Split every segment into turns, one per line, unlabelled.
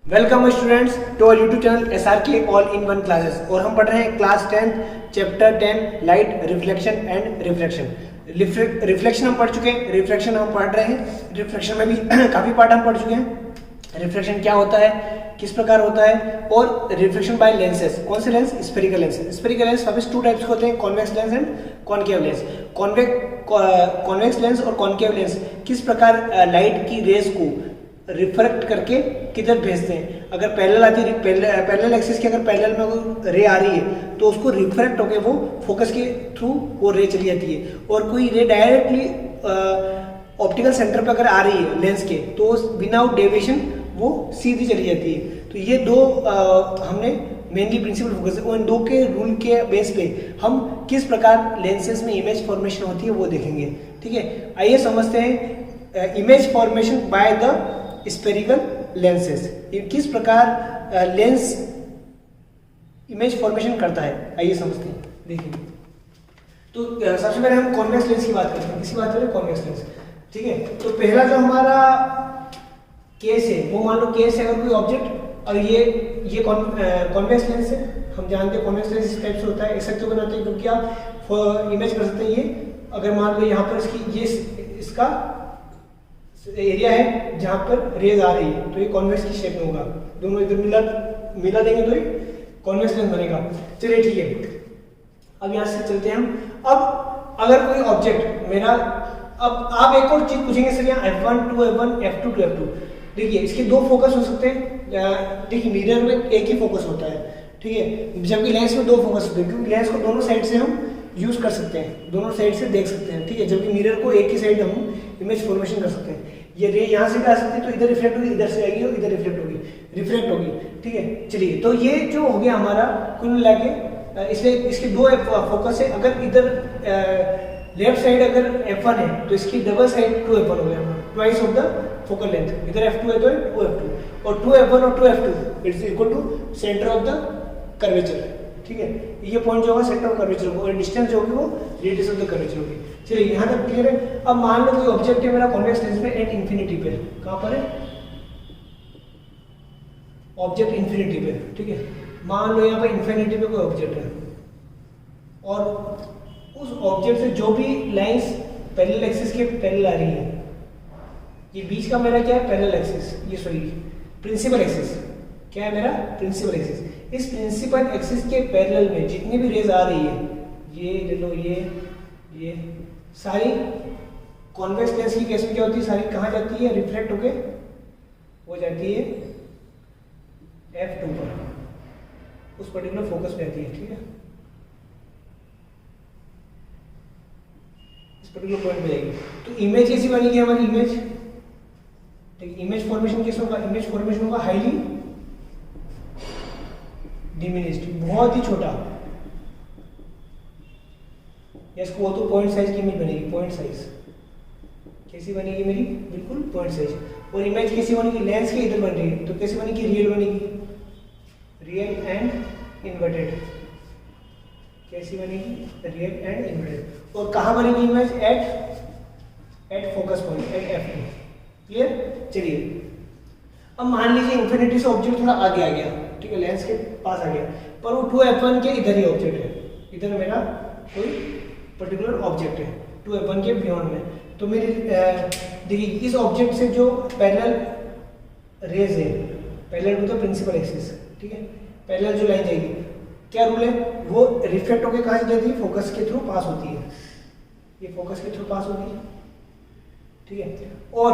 Welcome students to our YouTube channel SRK all in one classes. और हम पढ़ रहे हैं class 10 chapter 10 light reflection and refraction. Reflection हम पढ़ चुके हैं, रिफ्रैक्शन हम पढ़ रहे हैं। रिफ्लेक्शन में भी काफ़ी पार्ट हम पढ़ चुके हैं। रिफ्लेक्शन क्या होता है, किस प्रकार होता है, और रिफ्लेक्शन बाय लेंसेज। कौन से lens? Spherical lens. Spherical lens वापस टू टाइप्स होते हैं, convex lens and concave lens. Convex lens और कॉनकेव लेंस किस प्रकार लाइट की रेज को रिफ्रैक्ट करके किधर भेजते हैं। अगर पैरेलल आती है, पैरेलल एक्सिस की अगर पैरेलल में कोई रे आ रही है तो उसको रिफ्रैक्ट होके वो फोकस के थ्रू वो रे चली जाती है। और कोई रे डायरेक्टली ऑप्टिकल सेंटर पर अगर आ रही है लेंस के तो विदाउट डेविएशन वो सीधी चली जाती है। तो ये दो हमने मेनली प्रिंसिपल फोकस है। उन दो के रूल के बेस पे हम किस प्रकार लेंसेज में इमेज फॉर्मेशन होती है वो देखेंगे। ठीक है, आइए समझते हैं image formation by the spherical lenses. किस प्रकार लेंस इमेज फॉर्मेशन करता है, आइए समझते हैं। देखिए, तो सबसे पहले हम कॉन्वेक्स लेंस की बात करते हैं। किसकी बात करें? Convex lens. ठीक है, तो पहला जो हमारा केस है वो मान लो केस है अगर कोई ऑब्जेक्ट, और ये कॉन्वेक्स लेंस है। हम जानते हैं कॉन्वेक्स लेंस इस टाइप से होता है, ऐसा क्यों बनाते हैं? क्योंकि आप इमेज कर सकते हैं। ये अगर मान लो यहाँ पर इसका एरिया है जहां पर रेज आ रही है तो ये कॉन्वेक्स की शेप में होगा। दोनों इधर मिला देंगे तो ये कॉन्वेक्स लेंस बनेगा। चलिए ठीक है, अब यहां से चलते हैं हम। अब अगर कोई ऑब्जेक्ट मेरा, अब आप एक और चीज पूछेंगे सर यहाँ F1 to F1 F2 to F2। देखिए, इसके दो फोकस हो सकते हैं। देखिए, मिरर में एक ही फोकस होता है, ठीक है, जबकि लेंस में दो फोकस होते हैं, क्योंकि लेंस को दोनों साइड से हम यूज कर सकते हैं, दोनों साइड से देख सकते हैं। ठीक है, जबकि मिरर को एक ही साइड हम इमेज फॉर्मेशन कर सकते हैं। ये रे यहाँ से भी आ सकती है तो इधर रिफ्लेक्ट होगी, इधर से आएगी और इधर रिफ्लेक्ट होगी। ठीक है, चलिए, तो ये जो हो गया हमारा कुल मिला के, इसलिए इसके दो फोकस है। अगर इधर लेफ्ट साइड अगर F1 है तो इसकी डबल साइड 2F1 हो गया, twice of the focal length. इधर F2 है तो 2F2, और 2F1 और 2F2 it's equal to centre of the curvature. ठीक है, ये पॉइंट जो होगा सेंटर ऑफ कर्वेचर होगा, और डिस्टेंस जो होगी वो रेडियस ऑफ द कर्वेचर होगी। चलिए, यहाँ तक क्लियर है। अब मान लो कोई ऑब्जेक्ट है मेरा कॉन्वेक्स लेंस में एट इंफिनिटी पे। कहाँ पर है? ऑब्जेक्ट इंफिनिटी पे। ठीक है, मान लो यहाँ पर इंफिनिटी पे कोई ऑब्जेक्ट है, और उस ऑब्जेक्ट से जो भी लाइंस पैरेलल एक्सिस के पैरेलल आ रही है, ये बीच का मेरा क्या है? Parallel axis. ये सॉरी, प्रिंसिपल एक्सिस। क्या है मेरा? Principal axis. इस प्रिंसिपल एक्सिस के पैरेलल में जितनी भी रेज आ रही है, ये ले लो, ये सारी कॉन्वेक्स लेंस की केस में क्या होती है? सारी कहाँ जाती है? रिफ्लेक्ट होके वो जाती है F2 पर, उस पर्टिकुलर फोकस पे आती है। ठीक है, इस पर्टिकुलर पॉइंट पे जाएगी। तो इमेज कैसी बनेगी हमारी? इमेज, ठीक, इमेज फॉर्मेशन कैसे होगा? इमेज फॉर्मेशन होगा हाईली डिमिनिश्ड, बहुत ही छोटा। इसको वो तो पॉइंट साइज की इमेज बनेगी। पॉइंट साइज कैसी बनेगी मेरी? बिल्कुल पॉइंट साइज। और इमेज कैसी बनेगी? लेंस के इधर बन रही है तो कैसी बनेगी? रियल बनेगी, रियल एंड इन्वर्टेड। कैसी बनेगी? Real and inverted. और कहाँ बनेगी image? At focus point, at F2। Clear? चलिए, अब मान लीजिए इंफिनिटी से ऑब्जेक्ट थोड़ा आगे आ गया, ठीक है, लेंस के पास आ गया, पर वो 2F1 के इधर ही ऑब्जेक्ट है। इधर मेरा कोई पर्टिकुलर ऑब्जेक्ट है 2F1 के बियॉन्ड में। तो मेरी देखिए, इस ऑब्जेक्ट से जो पैरेलल रेज है, parallel to the principal axis, ठीक है, पैरेलल जो लाइन जाएगी, क्या रूल है? वो रिफ्लेक्ट होकर कहाँ जाती है? फोकस के थ्रू पास होती है। ये फोकस के थ्रू पास होती है। ठीक है, और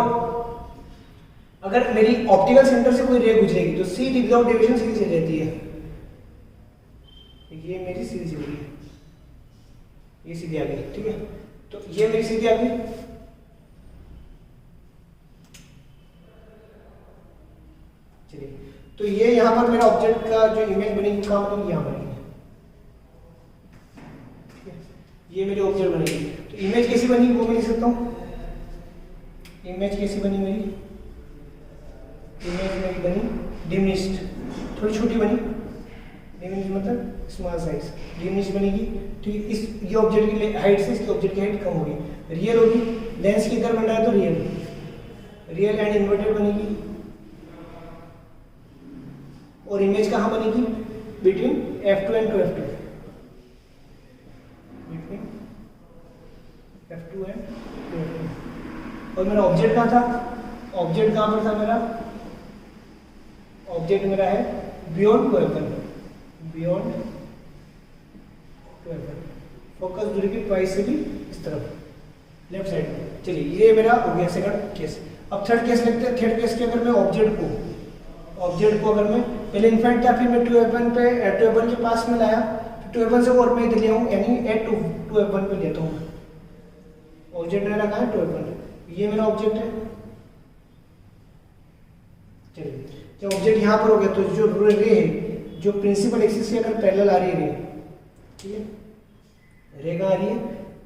अगर मेरी ऑप्टिकल सेंटर से कोई रे गुजरेगी तो सीधी विदाउट डेविएशन सीधी चली जाती है। ये मेरी सीधी चली है, ये सीधी आ गई। ठीक है, तो ये मेरी सीधी आ गई। चलिए, तो ये यहाँ पर मेरा ऑब्जेक्ट का जो इमेज बनेगी कहाँ बनेगी? यहाँ बनेगी। ठीक है, ये मेरी ऑब्जेक्ट बनेगी। तो इमेज कैसी बनी वो मैं लिख सकता हूँ। इमेज कैसी बनी मेरी? इमेज मेरी बनी डिमिनिश्ड, थोड़ी छोटी बनी। डिमिनिश्ड मतलब स्मॉल साइज, डिमिनिश्ड बनेगी। ठीक है, इस ये ऑब्जेक्ट की हाइट से इसके ऑब्जेक्ट की हाइट कम होगी, रियल होगी। लेंस की इधर बन रहा है तो रियल एंड इन्वर्टेड बनेगी। और इमेज कहाँ बनेगी, between F2 and 2F2, between F2 and 2F2। और मेरा ऑब्जेक्ट कहाँ था, ऑब्जेक्ट कहाँ पर था मेरा, ऑब्जेक्ट मेरा है beyond 2F1, beyond 2F1। Focus दूरी की ट्वाइस से भी इस तरफ लेफ्ट साइड में। चलिए ये मेरा हो गया सेकंड केस। अब थर्ड केस लेते हैं। थर्ड केस के अगर मैं ऑब्जेक्ट को अगर मैं पहले इन्फिनिट था, फिर मैं 2F1 पे 2F1 के पास में लाया, फिर 2F1 से और मैं इधर लिया हूँ, यानी एट 2F1 पे लेता हूँ। ऑब्जेक्ट मेरा कहाँ है, 2F1, ये मेरा ऑब्जेक्ट है। चलिए जब ऑब्जेक्ट यहाँ पर हो गया तो जो रे है, जो प्रिंसिपल एक्सिस से अगर पैरेलल आ रही है रे, ठीक है, रे कहाँ आ रही है,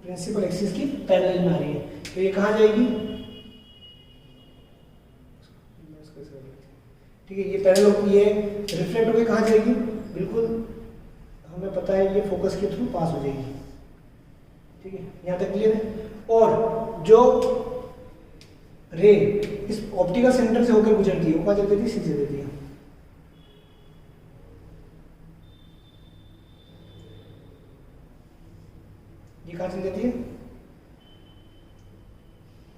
प्रिंसिपल एक्सिस की पैरेलल में आ रही है, तो ये कहाँ जाएगी, ठीक है, ये पैरेलल होगी, ये रिफ्लेक्ट होकर कहाँ जाएगी, बिल्कुल हमें पता है ये फोकस के थ्रू पास हो जाएगी। ठीक है, यहाँ तक क्लियर है। और जो रे इस ऑप्टिकल सेंटर से होकर गुजरती है वो कहाँ चल देती है, सीधे देती है। ये कहाँ चल जाती है,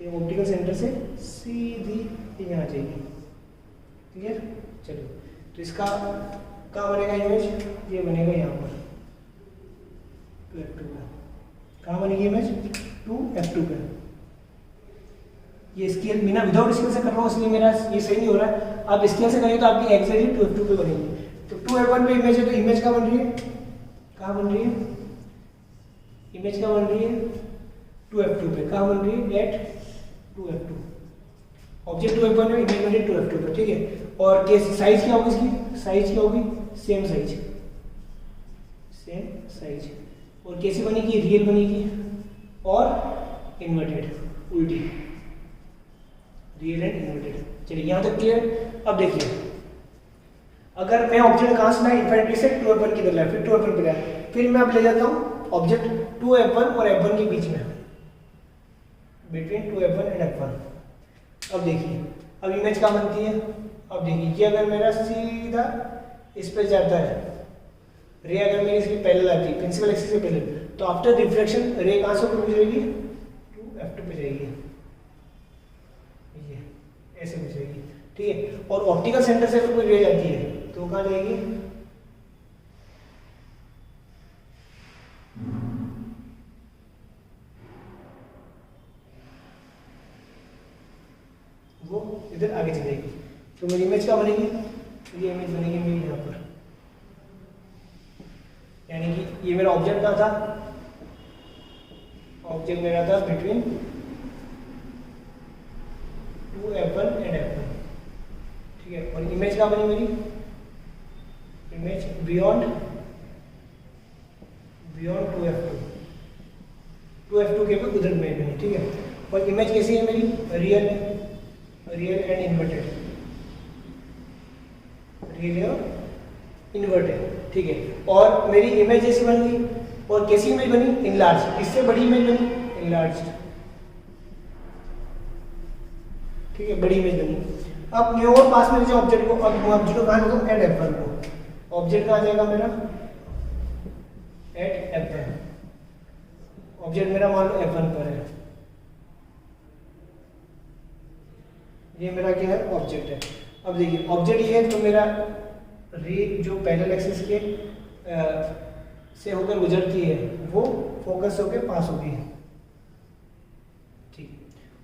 ये ऑप्टिकल सेंटर से सीधी यहाँ जाएगी। क्लियर, चलो तो इसका कहाँ बनेगा इमेज, ये बनेगा यहाँ पर 2F2 का। कहाँ बनेगी इमेज, 2F2 का। ये स्केल बिना विदाउट स्केल से कर रहा हूँ इसलिए मेरा ये सही नहीं हो रहा है। आप स्केल से करेंगे तो आपकी एग्जैक्टली 2F2 पे बनेगी। तो 2F1 पे इमेज है तो इमेज कहाँ बन रही है, कहाँ बन रही है, इमेज कहाँ बन रही है, 2F2 पे। कहाँ बन रही है, एट 2F2। ऑब्जेक्ट 2F1 में, इमेज बन रही है 2F2 पे। ठीक है, और केस साइज क्या होगी इसकी, साइज क्या होगी, सेम साइज, सेम साइज। और कैसी बनेगी, रियल बनेगी और इन्वर्टेड, उल्टी, रियल एंड इन्वर्टेड। चलिए यहाँ तक क्लियर। अब देखिए अगर मैं ऑब्जेक्ट कहाँ से लाया, इन्फिनिटी से 2F1 की तरफ लाया, फिर 2F1 पे लाया, फिर मैं अब ले जाता हूँ ऑब्जेक्ट 2F1 और F1 के बीच में, बिटवीन 2F1 एंड F1। अब देखिए अब इमेज कहाँ बनती है, अब देखिए ये अगर मेरा सीधा इस पे जाता है, रे अगर मेरी इसकी पैरेलल आती है, प्रिंसिपल एक्सिस से पैरेलल, तो आफ्टर रिफ्लेक्शन रे कहाँ से ऊपर गुजरेगी, 2F2 पे जाएगी, ये ऐसे गुजरेगी। ठीक है, और ऑप्टिकल सेंटर से अगर कोई रे जाती है तो कहाँ जाएगी, वो इधर आगे चलेगी। तो मेरी इमेज क्या बनेगी, ये इमेज बनेगी मेरी यहाँ पर, यानी कि ये मेरा ऑब्जेक्ट कहाँ था, ऑब्जेक्ट मेरा था बिटवीन 2F1 एंड F1। ठीक है, और इमेज कहाँ बनी मेरी, इमेज बियॉन्ड 2F2, 2F2 के भी उधर इमेज बनी। ठीक है, और इमेज कैसी है मेरी, रियल है, रियल एंड इन्वर्टेड, रियल और इन्वर्टेड। ठीक है, और मेरी इमेज जैसी बन गई, और कैसी इमेज बनी, इनलार्ज, इससे बड़ी इमेज बनी, इनलार्ज। ठीक है, बड़ी इमेज बनी। अब मैं और पास में ले जाऊँ ऑब्जेक्ट को, अब ऑब्जेक्ट को कहाँ ले जाऊँ, एट F1 को। ऑब्जेक्ट कहाँ जाएगा मेरा, एट F1। ऑब्जेक्ट मेरा मान लो F1 पर है, ये मेरा क्या है, ऑब्जेक्ट है। अब देखिए ऑब्जेक्ट ये है तो मेरा रे जो पैरेलल एक्सिस के से होकर गुजरती है वो फोकस होकर पास होगी। ठीक,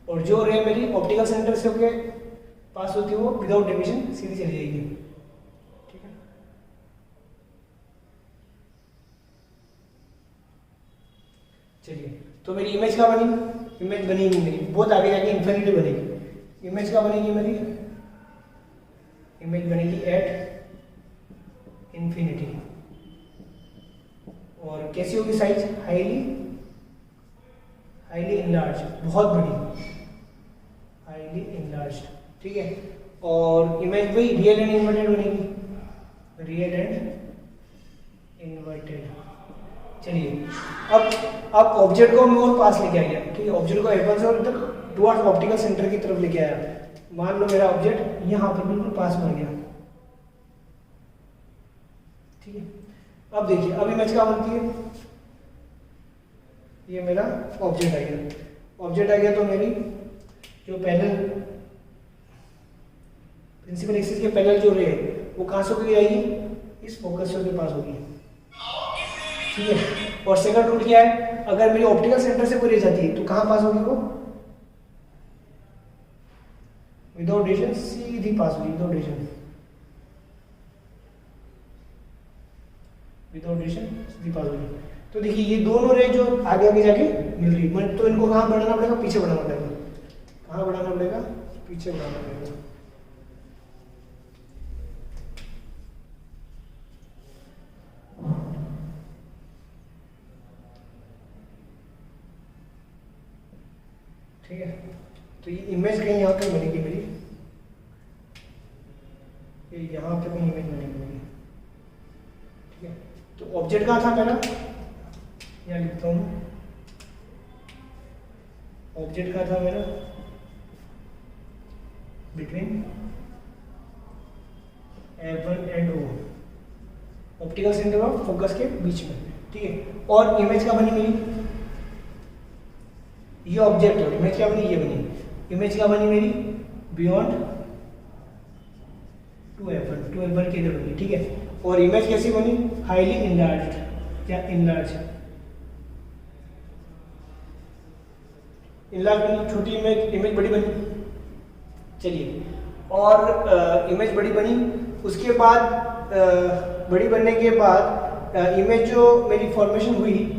और जो रे मेरी ऑप्टिकल सेंटर से होकर पास होती है वो विदाउट डिविजन सीधी चली जाएगी। ठीक है, चलिए तो मेरी इमेज क्या बनी, इमेज बनी नहीं मेरी, बहुत आगे जाके इन्फिनिटी बनेगी। इमेज क्या बनेगी मेरी, इमेज बनेगी एट इन्फिनिटी। और कैसी होगी साइज, हाईली इनलार्ज, बहुत बड़ी, हाईली इनलार्ज। ठीक है, और इमेज वही रियल एंड इन्वर्टेड बनेगी, रियल एंड इन्वर्टेड। चलिए अब ऑब्जेक्ट को मैं और पास लेके आ गया। ठीक है, ऑब्जेक्ट को F1 से और इधर टुवर्ड्स ऑप्टिकल सेंटर की तरफ लेके आया। मान लो मेरा ऑब्जेक्ट यहाँ पर बिल्कुल पास में आ गया, ठीक है। अब देखिए, अब इमेज क्या बनती है, ये मेरा ऑब्जेक्ट आ गया। ऑब्जेक्ट आ गया तो मेरी जो पैरेलल प्रिंसिपल एक्सिस के पैरेलल जो रे है वो कहाँ से होकर जाएगी, इस फोकस के पास होगी, ठीक है। और सेकंड रूल क्या है, अगर मेरी ऑप्टिकल सेंटर से कोई रे जाती है तो कहाँ पास होगी वो, विदाउट डिवीजन सीधी पास होगी, विदाउट डिवीजन, विदाउट डिवीजन सीधी पास होगी। तो देखिए ये दोनों रे जो आगे आगे जाके मिल रही है, तो इनको कहाँ बढ़ाना पड़ेगा, पीछे बढ़ाना पड़ेगा। कहाँ बढ़ाना पड़ेगा, पीछे बढ़ाना पड़ेगा। ठीक है, तो ये इमेज कहीं यहाँ पे बनेगी मेरी, ये यहाँ पे कहीं इमेज बनेगी मेरी, ठीक है। तो ऑब्जेक्ट कहाँ था मेरा, यहाँ लिखता हूँ, ऑब्जेक्ट कहाँ था मेरा, between F1 and O, optical centre of focus के बीच में, ठीक है। और इमेज क्या बनी मेरी, ये ऑब्जेक्ट है, इमेज क्या बनी, ये बनी, इमेज क्या बनी मेरी, बियॉन्ड 2F1 के इधर बनी, ठीक है। और इमेज कैसी बनी, हाईली इनलार्ज्ड या इनलार्ज बनी, छोटी इमेज बड़ी बनी। चलिए, और इमेज बड़ी बनी, उसके बाद बड़ी बनने के बाद इमेज जो मेरी फॉर्मेशन हुई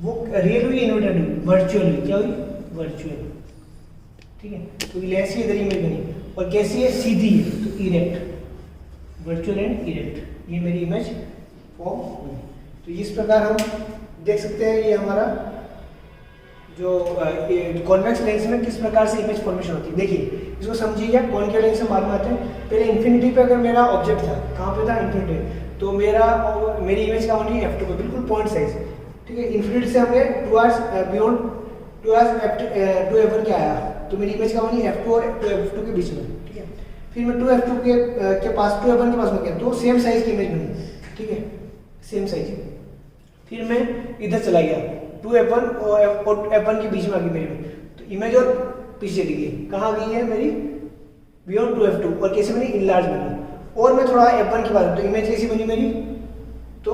वो रियल हुई, इन्वर्टेड हुई, वर्चुअल हुई, क्या हुई, वर्चुअल, ठीक है। तो लेंस की इधर इमेज बनी, और कैसी है, सीधी है, तो इरेक्ट, वर्चुअल एंड इरेक्ट, ये मेरी इमेज फॉर्म हुई। तो इस प्रकार हम देख सकते हैं ये हमारा जो कॉन्वेक्स लेंस में किस प्रकार से इमेज फॉर्मेशन होती है। देखिए इसको समझिए, कॉन्केव लेंस से मालूम आते हैं। पहले इन्फिनिटी पे अगर मेरा ऑब्जेक्ट था, कहाँ पे था, इन्फिनिटी, तो मेरी इमेज क्या होनी है, F2 पे, बिल्कुल पॉइंट साइज, ठीक है। इन्फिनिटी से हमने टुवर्ड्स बियॉन्ड टू F1 क्या आया, तो मेरी इमेज क्या बनी, F2 और F2 के बीच में, ठीक है। फिर मैं 2F2 के पास, 2F1 के पास में गया, तो सेम साइज की इमेज बनी, ठीक है, सेम साइज। फिर मैं इधर चला गया, 2F1 और F1 के बीच में आ गई मेरी, तो इमेज और पीछे चली गई, कहाँ गई है मेरी, बियॉन्ड 2F2, और कैसे बनी, इनलार्ज बनी। और मैं थोड़ा F1 के बाद, तो इमेज कैसी बनी मेरी, तो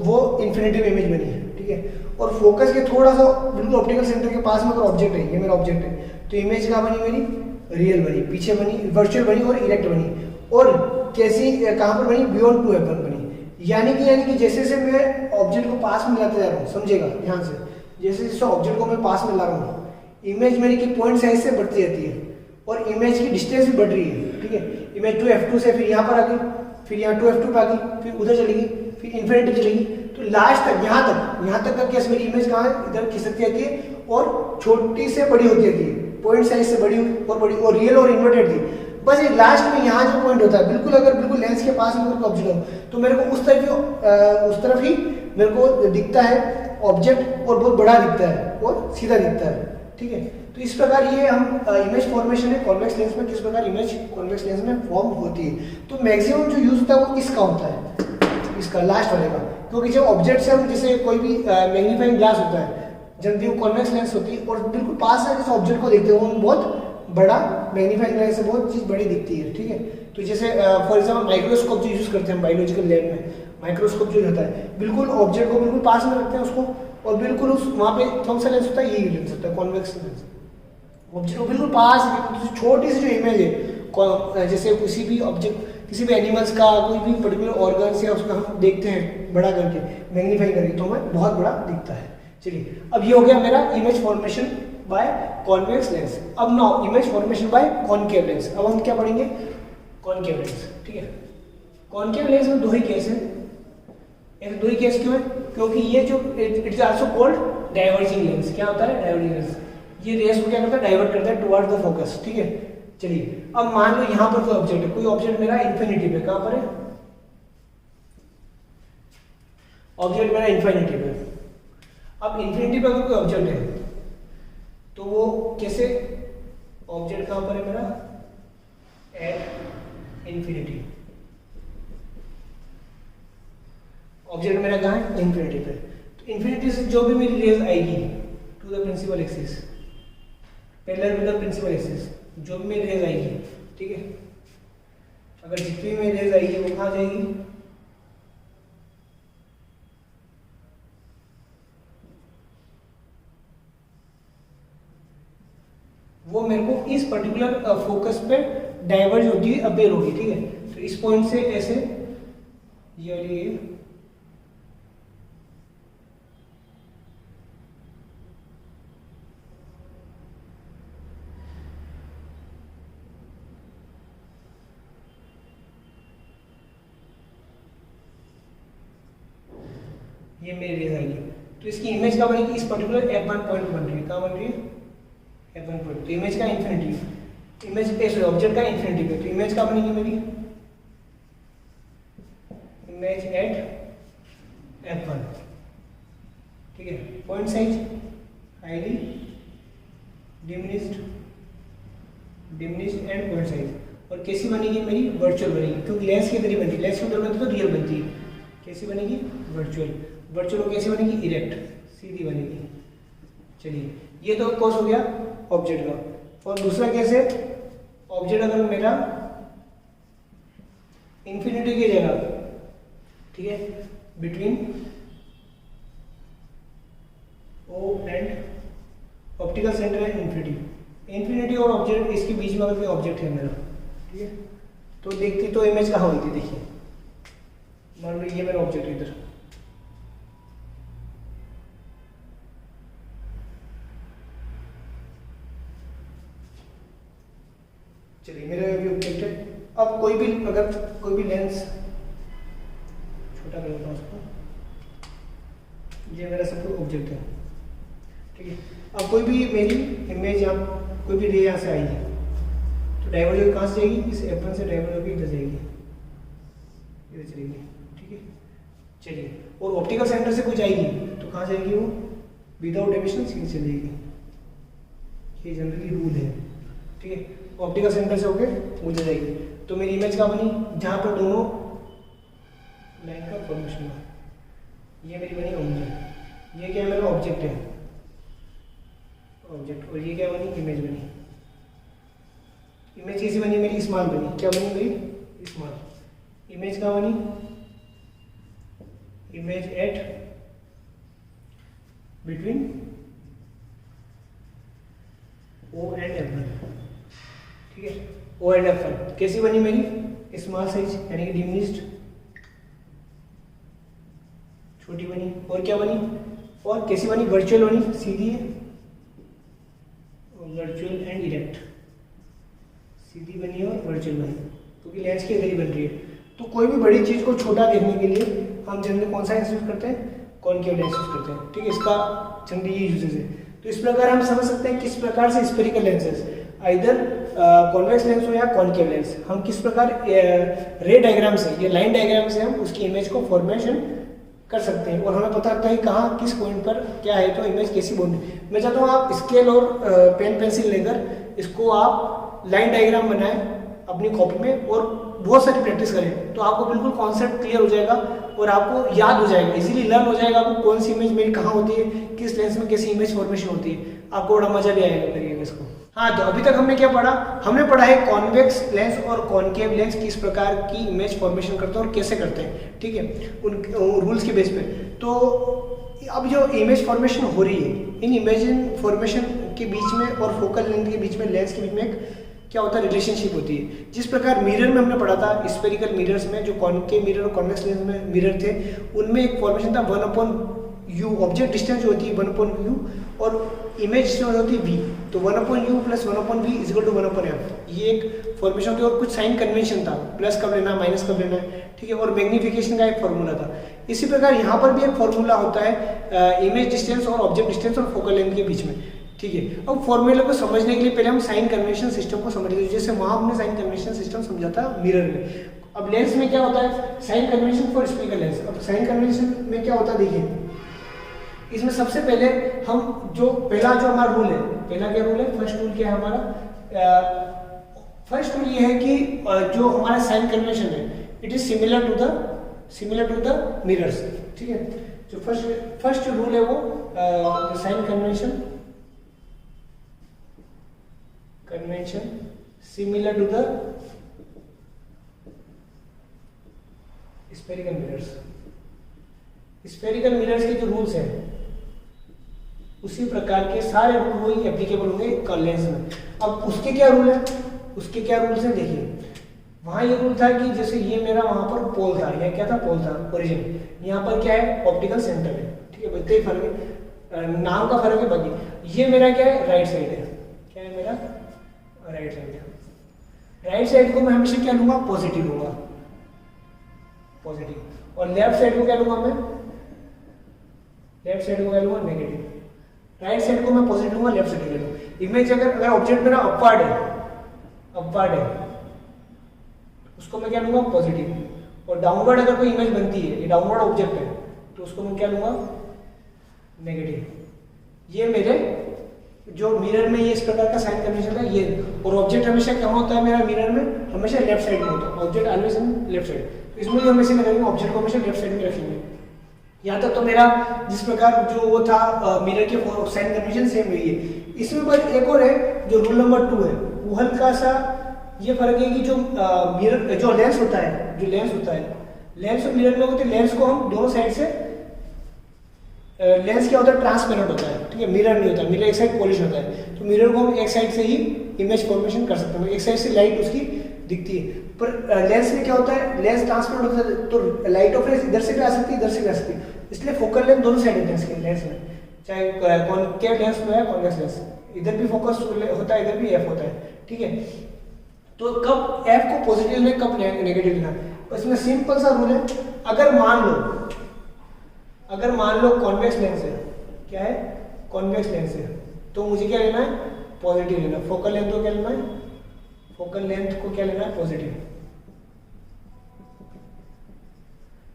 वो इन्फिनिटिव इमेज बनी है, ठीक है। और फोकस के थोड़ा सा बिल्कुल ऑप्टिकल सेंटर के पास में अगर ऑब्जेक्ट है, ये मेरा ऑब्जेक्ट है, तो इमेज क्या बनी मेरी, रियल बनी, पीछे बनी, वर्चुअल बनी और इरेक्ट बनी। और कैसी, कहाँ पर बनी, बियॉन्ड 2F1 बनी। यानी कि जैसे जैसे मैं ऑब्जेक्ट को पास में लाते जा रहा हूँ, समझेगा ध्यान से, जैसे जैसे ऑब्जेक्ट को मैं पास में ला रहा हूँ, इमेज मेरी की पॉइंट साइज से बढ़ती जाती है, और इमेज की डिस्टेंस भी बढ़ रही है, ठीक है। इमेज 2F2 से फिर यहाँ पर आ गई, फिर यहाँ 2F2 पे आ गई, फिर उधर चलेगी, फिर इन्फिनिटी चलेगी, तो लास्ट तक यहाँ तक कैसे मेरी इमेज कहाँ है, इधर खिसकती जाती है, और छोटी से बड़ी होती जाती है, पॉइंट साइज से बड़ी और बड़ी, और रियल और इन्वर्टेड थी। बस ये लास्ट में यहाँ जो पॉइंट होता है, बिल्कुल लेंस के पास में कोई ऑब्जेक्ट हो, तो मेरे को उस तरफ ही मेरे को दिखता है ऑब्जेक्ट, और बहुत बड़ा दिखता है और सीधा दिखता है, ठीक है। तो इस प्रकार ये हम इमेज फॉर्मेशन है कॉन्वेक्स लेंस में, किस प्रकार इमेज कॉन्वेक्स लेंस में फॉर्म होती है। तो मैक्सिमम जो यूज होता है वो इसका होता है, इसका लास्ट वाले का, क्योंकि जब ऑब्जेक्ट से हम जैसे कोई भी मैग्नीफाइंग ग्लास होता है, जब भी वो कॉन्वेक्स लेंस होती है, और बिल्कुल पास से जिस ऑब्जेक्ट को देखते हैं वो बहुत बड़ा मैग्नीफाइंग ग्लास से बहुत चीज़ बड़ी दिखती है, ठीक है। तो जैसे फॉर एग्जाम्पल माइक्रोस्कोप जो यूज़ करते हैं बायोलॉजिकल लैब में, माइक्रोस्कोप जो होता है, बिल्कुल ऑब्जेक्ट को बिल्कुल पास में रखते हैं उसको, और बिल्कुल उस वहाँ पे कौन सा लेंस होता है, यही लेंस होता है, कॉन्वेक्स लेंस। ऑब्जेक्ट को बिल्कुल पास, छोटी सी जो इमेज है, जैसे किसी भी ऑब्जेक्ट, किसी भी एनिमल्स का कोई भी पर्टिकुलर ऑर्गन या उसका हम देखते हैं बड़ा करके, मैग्नीफाई करके, तो हमें बहुत बड़ा दिखता है। चलिए, अब ये हो गया मेरा image formation by convex lens. अब now image formation by concave lens. अब हम क्या पढ़ेंगे, कॉनकेव लेंस, ठीक है। कॉनकेव लेंस में दो ही केस है, ऐसे दो ही केस क्यों है, क्योंकि ये जो it is also called diverging lens. क्या होता है डाइवर्जिंग लेंस, ये रेस को क्या करता है, डाइवर्ट करता है टुवर्ड द फोकस, ठीक है। चलिए, अब मान लो यहाँ पर कोई ऑब्जेक्ट है, कोई ऑब्जेक्ट मेरा इन्फिनिटी पे, कहाँ पर है, ऑब्जेक्ट मेरा इन्फिनिटी पे। अब इन्फिनिटी पे अगर कोई ऑब्जेक्ट है तो वो कैसे, ऑब्जेक्ट कहां पर है मेरा, एट इन्फिनिटी, ऑब्जेक्ट मेरा कहाँ है, इन्फिनिटी पे। तो इन्फिनिटी से जो भी मेरी रेज आएगी to the principal axis, parallel with the principal axis, जो भी मेरी रेज आएगी, ठीक है, अगर जितनी भी मेरी रेज आएगी वो कहाँ जाएगी, वो मेरे को इस पर्टिकुलर फोकस पे डाइवर्ज होती है, अपेयर होगी, ठीक है। तो इस पॉइंट से ऐसे ये वाली ये मेरी रेज आएगी। तो इसकी इमेज क्या बनेगी, इस पर्टिकुलर F1 पॉइंट बन रही है, कहाँ बन रही है, F1 पॉइंट। तो इमेज का इन्फिनिटी, इमेज ऑब्जेक्ट का इन्फिनिटी पे, तो इमेज क्या बनेगी मेरी, इमेज एट F1, ठीक है। Point size highly diminished and point size, और कैसी बनेगी मेरी, वर्चुअल बनेगी, क्योंकि लेंस की तरह बनती है, लेंस की तरह बनती है तो रियल बनती है। कैसी बनेगी, वर्चुअल। वर्चुअल कैसी बनेगी, इरेक्ट, सीधी बनेगी। चलिए, ये तो कोर्स हो गया ऑब्जेक्ट का। और दूसरा कैसे, ऑब्जेक्ट अगर मेरा इन्फिनिटी की जगह, ठीक है, between O and optical centre and infinity और ऑब्जेक्ट, इसके बीच में अगर कोई ऑब्जेक्ट है मेरा, ठीक है, तो देखती तो इमेज कहाँ होती, देखिए मान लो ये मेरा ऑब्जेक्ट इधर, चलिए मेरा अभी ऑब्जेक्ट है। अब कोई भी अगर कोई भी लेंस, छोटा कर देता हूँ उसको, ये मेरा सब ऑब्जेक्ट है, ठीक है। अब कोई भी मेरी इमेज यहाँ, कोई भी रे यहाँ से आई है, तो डाइवर्ज होकर कहाँ से जाएगी, इस F1 से डाइवर्ज होकर इधर जाएगी, इधर चलेगी, ठीक है। चलिए, और ऑप्टिकल सेंटर से कुछ आएगी तो कहाँ जाएगी वो, विदाउट डेविएशन सीधी चली जाएगी, ये जनरली रूल है, ठीक है। ऑप्टिकल सेंटर से होके उधर जाएगी, तो मेरी इमेज क्या बनी, जहाँ पर दोनों लाइन का फॉर्मेशन हुआ, ये मेरी बनी ऑब्जेक्ट, ये क्या मेरा ऑब्जेक्ट है, ऑब्जेक्ट, और ये क्या बनी, इमेज बनी। इमेज कैसी बनी मेरी, स्मॉल बनी, क्या बनी मेरी, स्मॉल। इमेज कहाँ बनी, image at between O and F1, ठीक है, O एंड F1 कैसी बनी मेरी, स्मॉल साइज यानी कि डिमिनिश्ड, छोटी बनी। और क्या बनी, और कैसी बनी, वर्चुअल बनी, सीधी है, वर्चुअल एंड इरेक्ट, सीधी बनी और वर्चुअल बनी, क्योंकि लेंस के इधर ही बन रही है। तो कोई भी बड़ी चीज को छोटा देखने के लिए हम जनरली कौन सा लेंस यूज करते हैं, कॉनकेव लेंस यूज करते हैं, ठीक है। इसका जनरली ये यूजेस है। तो इस प्रकार हम समझ सकते हैं किस प्रकार से spherical lenses, either convex lens हो या कॉनकेव लेंस, हम किस प्रकार रे डायग्राम से, ये लाइन डायग्राम से हम उसकी इमेज को फॉर्मेशन कर सकते हैं, और हमें पता लगता है कहाँ किस पॉइंट पर क्या है, तो इमेज कैसी बनी। मैं चाहता हूँ आप स्केल और पेन पेंसिल लेकर इसको आप लाइन डायग्राम बनाएं अपनी कॉपी में, और बहुत सारी प्रैक्टिस करें, तो आपको बिल्कुल कॉन्सेप्ट क्लियर हो जाएगा और आपको याद हो जाएगा, इजीली लर्न हो जाएगा आपको कौन सी इमेज मेरी कहाँ होती है, किस लेंस में कैसी इमेज फॉर्मेशन होती है, आपको बड़ा मजा भी आएगा करिएगा इसको। हाँ, तो अभी तक हमने क्या पढ़ा, हमने पढ़ा है कॉन्वेक्स लेंस और कॉनकेव लेंस किस प्रकार की इमेज फॉर्मेशन करते हैं और कैसे करते हैं, ठीक है, उन रूल्स के बेस पे। तो अब जो इमेज फॉर्मेशन हो रही है, इन इमेज फॉर्मेशन के बीच में और फोकल लेंथ के बीच में, लेंस के बीच में एक क्या होता है, रिलेशनशिप होती है। जिस प्रकार मिरर में हमने पढ़ा था, स्फेरिकल मिरर्स में जो कॉनकेव मिरर और कॉन्वेक्स लेंस में मिरर थे, उनमें एक फॉर्मेशन था 1/u, ऑब्जेक्ट डिस्टेंस जो होती है 1/u और इमेज डिस्टेंस होती है v, तो 1/u plus 1/v is equal to 1/f, ये एक फॉर्मेशन होती है। और कुछ साइन कन्वेंशन था, प्लस कब लेना, माइनस कब लेना है, ठीक है, और मैग्निफिकेशन का एक फॉर्मूला था। इसी प्रकार यहाँ पर भी एक फॉर्मूला होता है इमेज डिस्टेंस और ऑब्जेक्ट डिस्टेंस और फोकल लेंथ के बीच में, ठीक है। अब फॉर्मूले को समझने के लिए पहले हम साइन कन्वेंशन सिस्टम को समझ लीजिए, जैसे वहाँ हमने साइन कन्वेंशन सिस्टम समझा था मिरर में। अब लेंस में क्या होता है, sign convention for spherical lens. अब साइन कन्वेंशन में क्या होता है, देखिए इसमें सबसे पहले हम जो पहला जो हमारा रूल है, पहला क्या रूल है, फर्स्ट रूल क्या है हमारा, फर्स्ट रूल ये है कि जो हमारा साइन कन्वेंशन है, it is similar to the mirrors. ठीक है। जो फर्स्ट रूल है वो sign convention similar to the spherical mirrors. Spherical mirrors के जो रूल्स हैं उसी प्रकार के सारे रूल वही एप्लीकेबल होंगे लेंस में। अब उसके क्या रूल है, उसके क्या रूल्स हैं देखिए। वहां ये रूल था कि जैसे ये मेरा वहां पर पोल था, यह क्या था, पोल था ओरिजिन, यहाँ पर क्या है, ऑप्टिकल सेंटर है, ठीक है, इतना ही फर्क है, नाम का फर्क है। बाकी ये मेरा क्या है, राइट साइड है, क्या है मेरा, राइट साइड है। राइट साइड को मैं हमेशा क्या लूंगा, पॉजिटिव लूंगा, पॉजिटिव। और लेफ्ट साइड को क्या लूंगा मैं, लेफ्ट साइड को क्या लूंगा, नेगेटिव। राइट साइड को मैं पॉजिटिव लूंगा, लेफ्ट साइड को लूंगा। इमेज अगर ऑब्जेक्ट मेरा अपवर्ड है उसको मैं क्या लूंगा, पॉजिटिव। और डाउनवर्ड अगर कोई इमेज बनती है, ये डाउनवर्ड ऑब्जेक्ट है, तो उसको मैं क्या लूंगा, नेगेटिव। ये मेरे जो मिरर में ये इस प्रकार का साइन कन्वेंशन है ये। और ऑब्जेक्ट हमेशा क्या होता है मेरा मिरर में, हमेशा लेफ्ट साइड में होता है, object always in left side. तो इसमें हमेशा लगाएंगे ऑब्जेक्ट को हमेशा लेफ्ट साइड में रखेंगे। यहाँ तक तो मेरा जिस प्रकार जो वो था मिरर के साइन कन्वेंशन सेम वही है। इसमें बस एक और है जो रूल नंबर 2 है, वो हल्का सा ये फर्क है कि जो मिरर जो लेंस होता है, लेंस और मिरर में होते हैं, लेंस को हम दोनों साइड से, लेंस क्या होता है, ट्रांसपेरेंट होता है, ठीक है, मिरर नहीं होता, मिरर एक साइड पॉलिश होता है। तो मिरर को हम एक साइड से ही इमेज फॉर्मेशन कर सकते हैं, एक साइड से लाइट उसकी दिखती है। पर लेंस में क्या होता है, लेंस ट्रांसपेरेंट होता है, तो लाइट ऑफ रेज इधर से भी आ सकती है, इधर से भी आ सकती है। इसलिए फोकल लेंथ दोनों साइड होते हैं इसके लेंस में, चाहे कॉनकेव लेंस में है, कॉन्वेक्स लेंस, इधर भी फोकस होता है, इधर भी एफ होता है, ठीक है। तो कब एफ को पॉजिटिव लेना, कब नेगेटिव लेना, इसमें सिंपल सा रूल है। अगर मान लो कॉन्वेक्स लेंस है, क्या है, कॉन्वेक्स लेंस है, तो मुझे क्या लेना है, पॉजिटिव लेना। फोकल लेंथ को क्या लेना है, फोकल लेंथ को क्या लेना है, पॉजिटिव,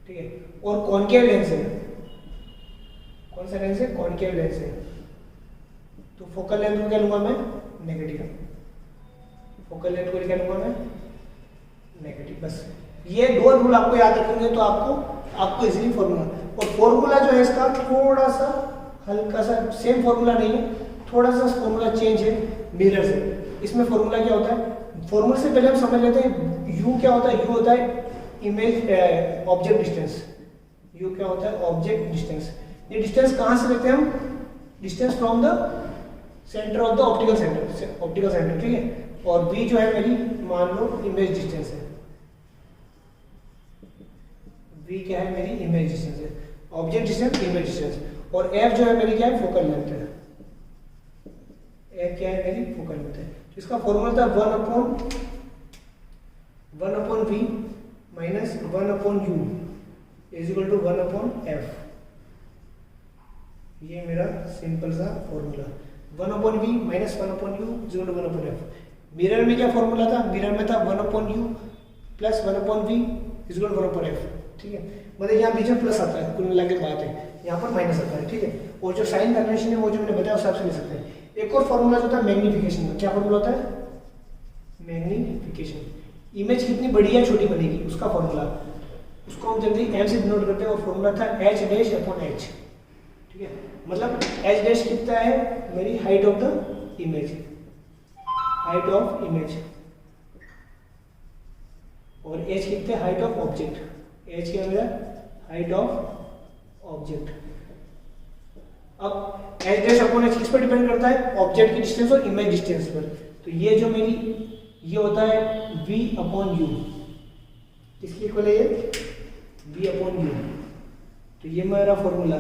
ठीक है। और कॉनकेव लेंस है, कौन सा लेंस है, कॉनकेव लेंस है, तो फोकल लेंथ को क्या लूंगा मैं, नेगेटिव। फोकल लेंथ को क्या लूंगा मैं, नेगेटिव। बस ये दो रूल आपको याद रखेंगे तो आपको इजीली फॉर्मूला। और फॉर्मूला जो है इसका थोड़ा सा हल्का सा सेम फॉर्मूला नहीं है, थोड़ा सा फॉर्मूला चेंज है मिरर से। इसमें फॉर्मूला क्या होता है, फॉर्मूला से पहले हम समझ लेते हैं यू क्या होता है। यू होता है इमेज ऑब्जेक्ट डिस्टेंस, यू क्या होता है, ऑब्जेक्ट डिस्टेंस। ये डिस्टेंस कहां से लेते हैं हम, distance from the centre of the optical centre, ठीक है। और v जो है मेरी, मान लो इमेज डिस्टेंस है, v क्या है मेरी, इमेज डिस्टेंस है, ऑब्जेक्ट डिस्टेंस, इमेज डिस्टेंस। और f जो है मेरी क्या है, फोकल लेंथ है, f क्या है मेरी, फोकल लेंथ है। तो इसका फॉर्मूला था 1/v minus 1/u is equal to 1/f। ये मेरा सिंपल सा formula, 1/v minus 1/u is equal to 1/f। Mirror में क्या फॉर्मूला था, मिरर में था 1/u plus 1/v is equal to 1/f, ठीक है। मतलब यहाँ बीच में प्लस आता है, कुल मिला के बात है, यहाँ पर माइनस आता है, ठीक है। और जो साइन कन्वेंशन है वो जो मैंने बताया उस हिसाब से ले सकते हैं। एक और फॉर्मूला जो था मैग्निफिकेशन का, क्या फॉर्मूला होता है, मैग्निफिकेशन। इमेज कितनी बड़ी या छोटी बनेगी उसका फॉर्मूला, उसको हम जल्दी एम से डिनोट करते हैं। और फॉर्मूला था h'/h, ठीक है। मतलब h' कितना है मेरी, height of the image, height of image, और h कितने, हाइट ऑफ ऑब्जेक्ट, h क्या मेरा, हाइट ऑफ ऑब्जेक्ट। अब h'/h किस पर डिपेंड करता है, ऑब्जेक्ट की डिस्टेंस और इमेज डिस्टेंस पर। तो ये जो मेरी ये होता है v/u, किसके इक्वल है ये, v/u। तो ये मेरा फॉर्मूला।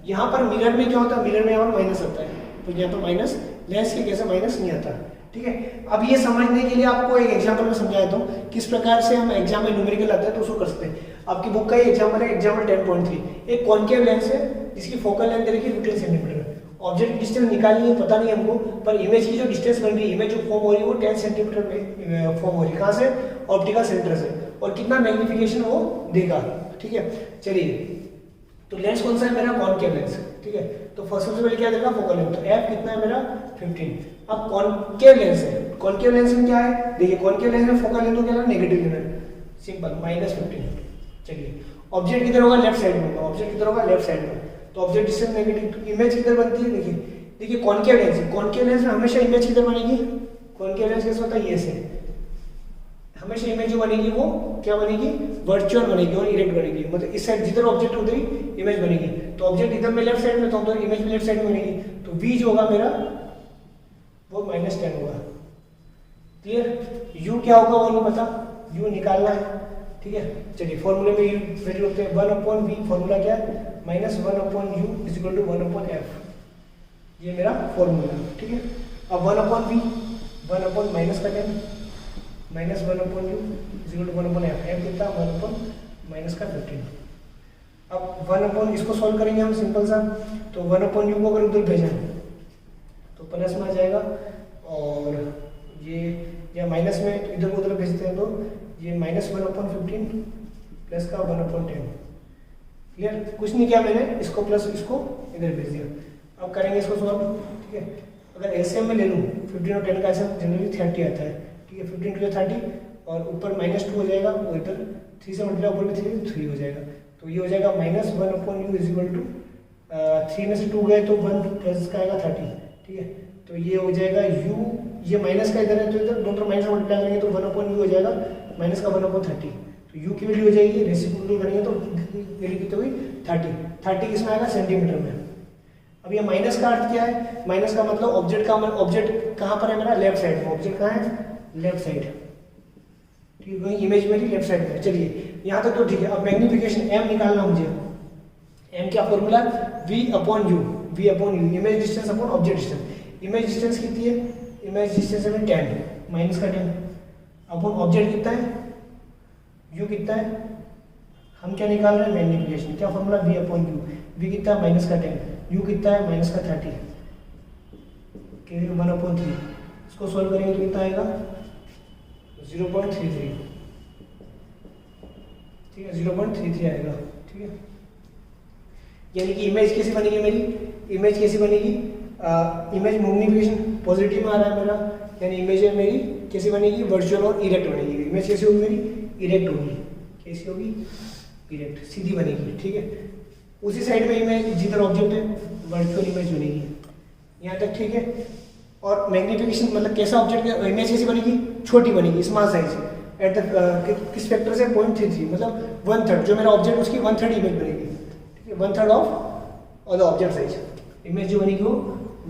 यहाँ पर मिरर में क्या होता है, मिरर में यहाँ पर माइनस आता है, तो यहाँ पर माइनस, लेंस के कैसे माइनस नहीं आता, ठीक है। अब ये समझने के लिए आपको एक एग्जांपल में समझा देता हूँ किस प्रकार से हम एग्जाम में न्यूमेरिकल आता है तो उसको कर सकते हैं। आपकी बुक का ये एग्जांपल है, एग्जांपल 10.3। एक कॉनकेव लेंस है जिसकी फोकल लेंथ देखिए 15 सेंटीमीटर, ऑब्जेक्ट डिस्टेंस निकालनी है, पता नहीं हमको, पर इमेज की जो डिस्टेंस बन रही है, इमेज जो फॉर्म हो रही है वो 10 सेंटीमीटर में फॉर्म हो रही है, कहाँ से, ऑप्टिकल सेंटर से। और कितना मैग्निफिकेशन वो देगा, ठीक है। चलिए, तो लेंस कौन सा है मेरा, कॉनकेव लेंस, ठीक है। तो फर्स्ट सबसे पहले क्या देगा, फोकल लेंथ, तो f कितना है मेरा, 15। अब कॉनकेव लेंस है, कॉनकेव लेंस में क्या है, देखिए कॉनकेव लेंस में फोकल लेंथ को क्या लेना, नेगेटिव लेना है, सिंपल, -15। चलिए, ऑब्जेक्ट किधर होगा, लेफ्ट साइड में होगा, ऑब्जेक्ट किधर होगा, लेफ्ट साइड में, तो ऑब्जेक्ट डिस्टेंस नेगेटिव, तो इमेज किधर बनती है, देखिए कॉनकेव लेंस है, कॉनकेव लेंस में हमेशा इमेज किधर बनेगी, कॉनकेव लेंस कैसे होता है, ये से हमेशा इमेज जो बनेगी वो क्या बनेगी, वर्चुअल बनेगी और इरेक्ट बनेगी, मतलब इस साइड जिधर ऑब्जेक्ट उधर ही इमेज बनेगी, तो ऑब्जेक्ट इधर में लेफ्ट साइड में, तो उधर इमेज भी लेफ्ट साइड में बनेगी, तो v जो होगा मेरा वो -10 होगा। क्लियर, u क्या होगा वो नहीं पता, u निकालना है, ठीक है। चलिए फॉर्मूले में u वैल्यू होते हैं 1/v, फॉर्मूला क्या है, -1/u = 1/f, ये मेरा फॉर्मूला, ठीक है। अब 1/v 1/- का 10 -1/u = 1/f, f कितना 1/- का 15। अब 1/ इसको सॉल्व करेंगे हम सिंपल सा, तो 1/u को अगर उधर भेजा तो प्लस में आ जाएगा, और ये या माइनस में तो इधर को उधर भेजते हैं तो ये -1/15 प्लस का 1/10। क्लियर, कुछ नहीं किया मैंने, इसको प्लस इसको इधर भेज दिया। अब करेंगे इसको सॉल्व, ठीक है। अगर एलसीएम में ले लूँ 15 और 10 का एलसीएम जनरली 30 आता है, ठीक है। 15 × 30 और ऊपर -2 हो जाएगा, और इधर 3 से मल्टीप्लाई ऊपर में 3 हो जाएगा, तो ये हो जाएगा -1/u = 3 में से 2 गए तो 1 प्लस का आएगा 30, ठीक है। तो ये हो जाएगा u, ये माइनस का इधर है तो इधर दोनों माइनस मल्टीप्लाई करेंगे तो 1/u हो जाएगा माइनस का 1/30, तो u की वैल्यू हो जाएगी, रेसिप्रोकल करेंगे तो वैल्यू कितनी हुई 30 किसमें आएगा, सेंटीमीटर में। अब ये माइनस का अर्थ क्या है, माइनस का मतलब ऑब्जेक्ट का, ऑब्जेक्ट कहाँ पर है मेरा, लेफ्ट साइड में, ऑब्जेक्ट कहाँ है, लेफ्ट साइड, ठीक है। इमेज मेरी लेफ्ट साइड में। चलिए यहाँ तक तो ठीक है। अब मैग्नीफिकेशन m निकालना मुझे, m क्या formula, v/u, image distance upon object distance. Image distance कितनी है, इमेज डिस्टेंस है 10 माइनस का 10 अपॉन ऑब्जेक्ट कितना है, u कितना है, हम क्या निकाल रहे हैं, मैग्नीफिकेशन, क्या फॉर्मूला, v/u, v कितना है माइनस का 10, u कितना है माइनस का 30, 1/3, इसको सोल्व करेंगे तो कितना आएगा 0.33, ठीक है, 0.33 आएगा, ठीक है। यानी कि इमेज कैसी बनेगी मेरी, इमेज कैसी बनेगी, इमेज मैग्नीफिकेशन पॉजिटिव में आ रहा है मेरा, यानी इमेज मेरी कैसी बनेगी, वर्चुअल और इरेक्ट बनेगी। इमेज कैसी होगी मेरी, इरेक्ट होगी, कैसी होगी, इरेक्ट, सीधी बनेगी, ठीक है। उसी साइड में इमेज जिधर ऑब्जेक्ट है वर्चुअल इमेज बनेगी, यहाँ तक ठीक है। और मैग्नीफिकेशन मतलब कैसा ऑब्जेक्ट, इमेज कैसी बनेगी, छोटी बनेगी, स्मॉल साइज, एट द किस फैक्टर से 0.33, मतलब 1/3, जो मेरा ऑब्जेक्ट उसकी 1/3 इमेज बनेगी, ठीक है, 1/3 of the object size, image जो बनेगी वो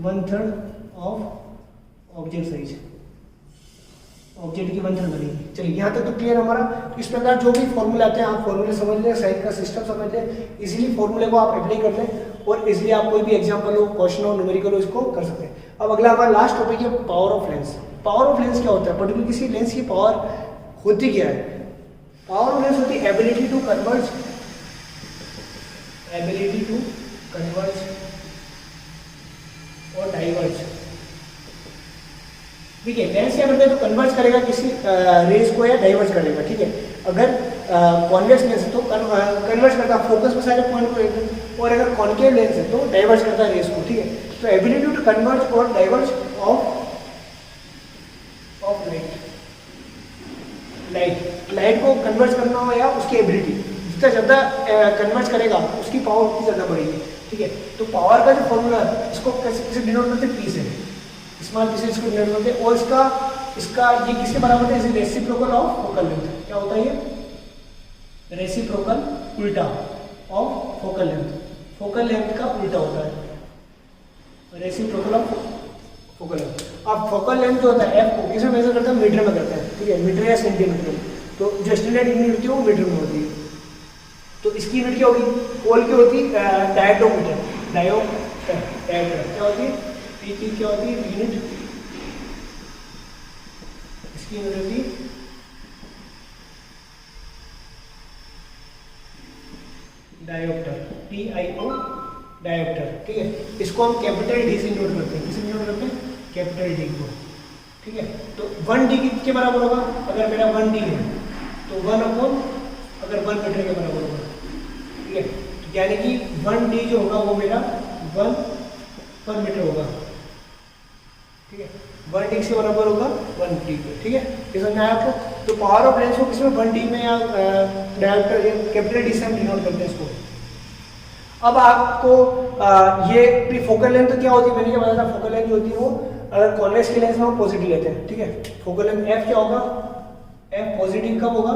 1/3 ऑफ ऑब्जेक्ट साइज, ऑब्जेक्ट की 1/3 बनेगी। चलिए यहाँ तक तो क्लियर हमारा। तो इस प्रकार जो भी फॉर्मूले आते हैं आप फॉर्मूले समझ लें, साइंस का सिस्टम समझ लें, इजीली फॉर्मूले को आप अप्लाई कर लें और इजीली आप कोई भी एग्जाम्पल हो, क्वेश्चन हो, न्यूमेरिकल हो, इसको कर सकते हैं। अब अगला हमारा लास्ट टॉपिक है power of lens. Power of lens क्या होता है, पर्टिकुलर किसी लेंस की पावर होती क्या है, पावर ऑफ लेंस होती है एबिलिटी टू कन्वर्ज और डाइवर्ज, ठीक है। लेंस क्या करता है, तो कन्वर्ज करेगा किसी रेज को या डाइवर्ज करेगा, ठीक है। अगर कॉन्वेक्स लेंस है तो कन्वर्ज करता है फोकस में सारे पॉइंट को एकदम, और अगर कॉन्केव लेंस है तो डाइवर्ज करता है रेज को, ठीक है। तो एबिलिटी टू कन्वर्ज और डाइवर्ज ऑफ लाइट को कन्वर्ज करना हो या उसकी एबिलिटी, जितना ज़्यादा कन्वर्ज करेगा उसकी पावर उतनी ज़्यादा बढ़ेगी, ठीक है। तो पावर का जो फॉर्मूला है इसको कैसे डिनोट करते हैं, पी से, स्मॉल पी से इसको डिनोट करते हैं, और इसका ये किसके बराबर है, रेसिप्रोकल ऑफ फोकल लेंथ। क्या होता है ये, रेसिप्रोकल उल्टा of focal length, focal length का उल्टा होता है रेसिप्रोकल ऑफ फोकल लेंथ। अब फोकल लेंथ जो होता है एफ को किसमें मेजर करते हैं, मीटर में करते हैं, ठीक है, मीटर या सेंटीमीटर में। तो जो स्टैंडर्ड यूनिट होती है वो मीटर में होती है। तो इसकी यूनिट क्या होगी, पोल की होती है डायोमीटर, डायोमीटर क्या होती है, पी की क्या होती है यूनिट, इसकी यूनिट होती है डायोप्टर, TIO डायोप्टर, ठीक है। इसको हम कैपिटल डी से नोट करते हैं, किसे नोट करते हैं, कैपिटल डी को, ठीक है। तो 1D के बराबर होगा, अगर मेरा 1D है तो 1/, अगर 1 मीटर के बराबर होगा, ठीक है। तो यानी कि 1D जो होगा वो मेरा 1/मीटर होगा, ठीक है। 1D के बराबर होगा 1D, ठीक है। ये समझ में आया आपको। तो पावर ऑफ लेंस को किसमें 1D में या डायरेक्टर कैपिटल डी से हम डिनोट करते हैं इसको। अब आपको ये भी फोकल लेंथ तो क्या होती है, मैंने क्या बताया था, फोकल लेंथ जो होती है वो अगर कॉन्वेक्स की लेंस में हम पॉजिटिव लेते हैं, ठीक है। फोकल लेंथ एफ क्या होगा, एफ पॉजिटिव कब होगा,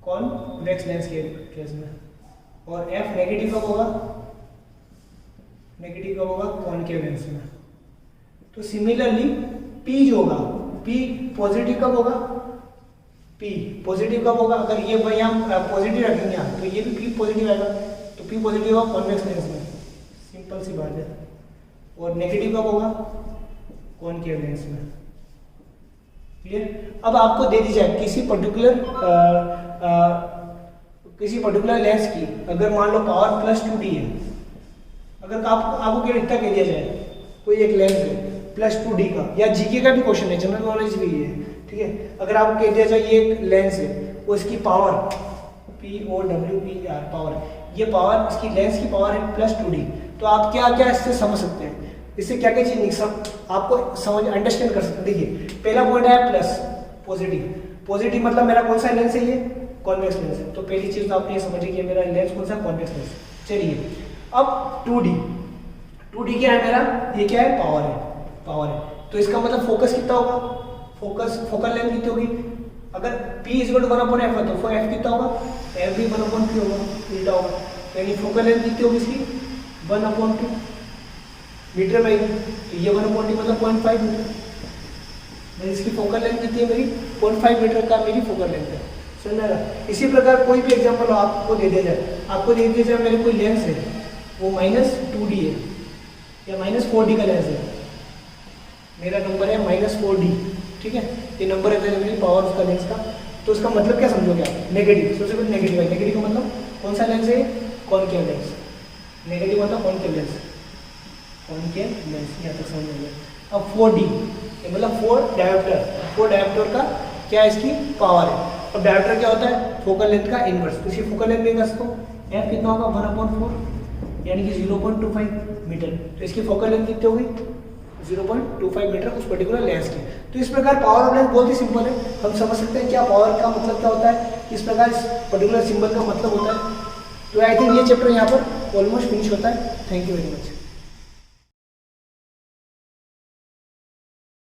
कॉन्वेक्स लेंस के केस में, और एफ नेगेटिव कब होगा, नेगेटिव कब होगा, कॉनकेव लेंस में। तो सिमिलरली पी जो होगा, पी पॉजिटिव कब होगा, पी पॉजिटिव कब होगा, अगर ये भाई हम पॉजिटिव रखेंगे यहाँ तो ये भी पी पॉजिटिव आएगा, तो पी पॉजिटिव होगा कॉन्वेक्स लेंस में, सिंपल सी बात है। और नेगेटिव कब होगा, कॉनकेव लेंस में। क्लियर। अब आपको दे दी जाए किसी पर्टिकुलर लेंस की अगर मान लो पावर +2D है, अगर आपको क्या इतना कह दिया जाए, कोई एक लेंस है +2D का, या जीके का भी क्वेश्चन है, जनरल नॉलेज भी है, ठीक है। अगर आपको कह दिया जाए ये एक लेंस है, वो इसकी पावर POWER पावर, ये पावर इसकी लेंस की पावर है +2D, तो आप क्या क्या इससे समझ सकते हैं, इससे क्या क्या चीज आपको समझ अंडरस्टैंड कर सकते हैं। देखिए पहला पॉइंट है प्लस, पॉजिटिव, पॉजिटिव मतलब मेरा कौन सा लेंस है, ये कॉन्वेक्स लेंस है, तो पहली चीज तो आपने ये समझी कि मेरा लेंस कौन सा, कॉन्वेक्स लेंस। चलिए अब 2D क्या है मेरा, ये क्या है, पावर है, पावर है, तो इसका मतलब फोकस कितना होगा, फोकल लेंथ कितनी होगी, अगर P = 1/f है तो f कितना होगा, f भी 1/p होगा, उल्टा होगा, यानी फोकल लेंथ कितनी होगी इसकी 1/2 मीटर में, तो ये 1/2 मतलब 0.5 मीटर, इसकी फोकल लेंथ कितनी है मेरी, 0.5 मीटर का मेरी फोकल लेंथ है, समझ रहा। इसी प्रकार कोई भी एग्जांपल आपको दे दिया जाए, आपको दे दिया जाए मेरे कोई लेंस है वो -2D है या -4D का लेंस है, मेरा नंबर है -4D, ठीक है, ये नंबर है मेरी पावर उसका लेंस का, तो उसका मतलब क्या समझोगे आप, नेगेटिव, सबसे पहले नेगेटिव है, नेगेटिव का मतलब कौन सा लेंस है, कॉनकेव लेंस, नेगेटिव मतलब कॉनकेव लेंस, कॉनकेव लेंस, यहाँ तक समझ में। अब 4D ये मतलब 4 डायोप्टर का क्या इसकी पावर है, अब डायोप्टर क्या होता है, फोकल लेंथ का इनवर्स, तो इसकी फोकल लेंथ में तो f कितना होगा 1/4 यानी कि 0.25 मीटर, तो इसकी फोकल लेंथ कितनी होगी 0.25 मीटर उस पर्टिकुलर लेंस की। तो इस प्रकार पावर ऑफ लेंस बहुत ही सिंपल है, हम समझ सकते हैं क्या पावर का मतलब क्या होता है, इस प्रकार इस पर्टिकुलर सिंबल का मतलब होता है। तो आई थिंक ये चैप्टर यहाँ पर ऑलमोस्ट फिनिश होता है। Thank you very much.